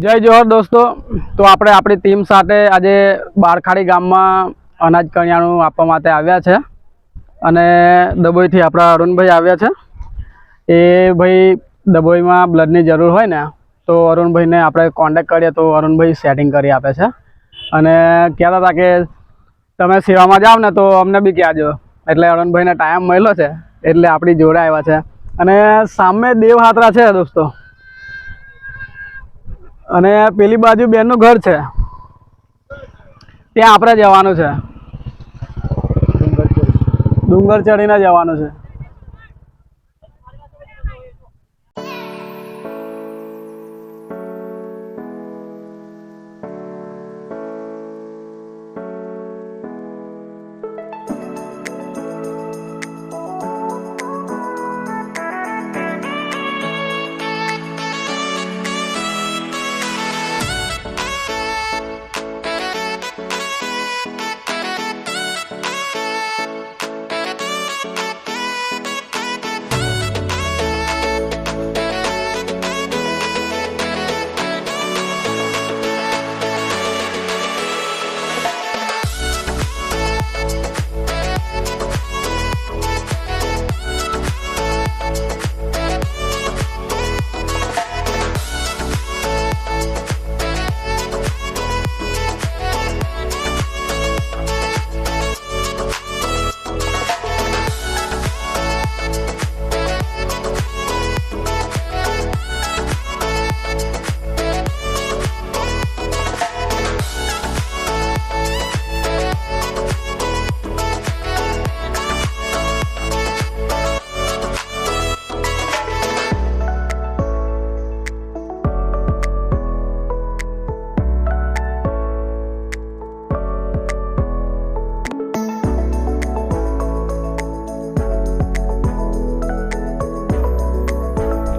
જય જોહર દોસ્તો। તો આપણે આપણી ટીમ સાથે આજે બારખાડી ગામમાં અનાજ કરિયાણું આપવા માટે આવ્યા છે અને દબોઈથી આપણા અરુણભાઈ આવ્યા છે। એ ભાઈ દબોઈમાં બ્લડની જરૂર હોય ને તો અરુણભાઈને આપણે કોન્ટેક્ટ કરીએ તો અરુણભાઈ સેટિંગ કરી આપે છે અને કહેતા હતા કે તમે સેવામાં જાઓ ને તો અમને બી કહેજો। એટલે અરુણભાઈને ટાઈમ મળ્યો છે એટલે આપણી જોડે આવ્યા છે અને સામે દેવહાત્રા છે દોસ્તો અને પેલી બાજુ બેનનું ઘર છે ત્યાં આપણે જવાનું છે, ડુંગર ચડીને જવાનું છે।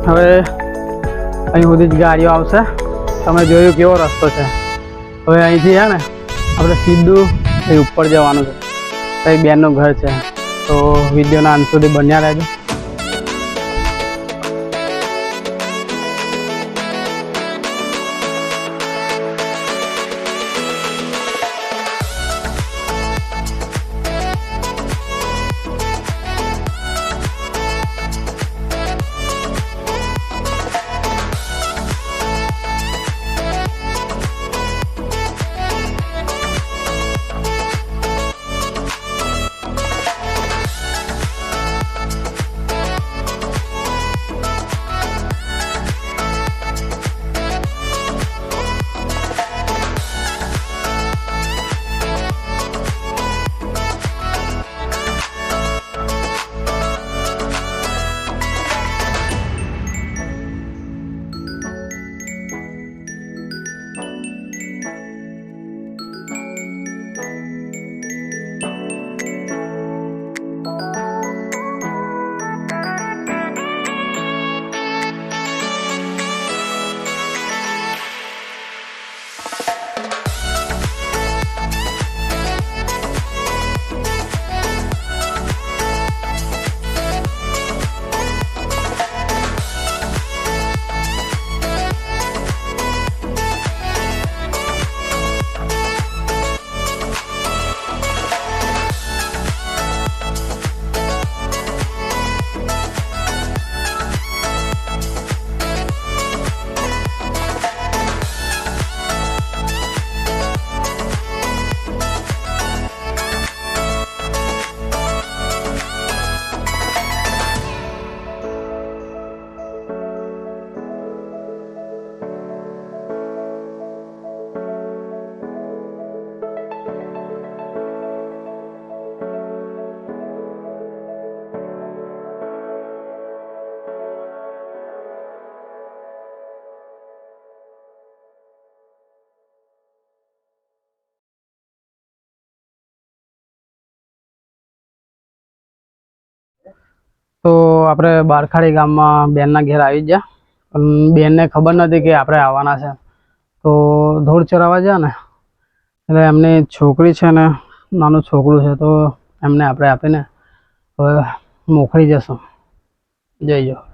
હવે અહીં સુધી જ ગાડીઓ આવશે। તમે જોયું કેવો રસ્તો છે। હવે અહીંથી છે ને આપણે સીધું એ ઉપર જવાનું છે, અહીં બેનનું ઘર છે। તો વિડીયોના અંત સુધી બન્યા રહેજો। તો આપણે બારખાડી ગામમાં બેનના ઘેર આવી ગયા પણ બેનને ખબર નથી કે આપણે આવવાના છે। તો ધોળ ચરાવવા ગયા ને એટલે એમની છોકરી છે ને નાનું છોકરું છે તો એમને આપણે આપીને હવે મોકલી જશું। જય જોહર।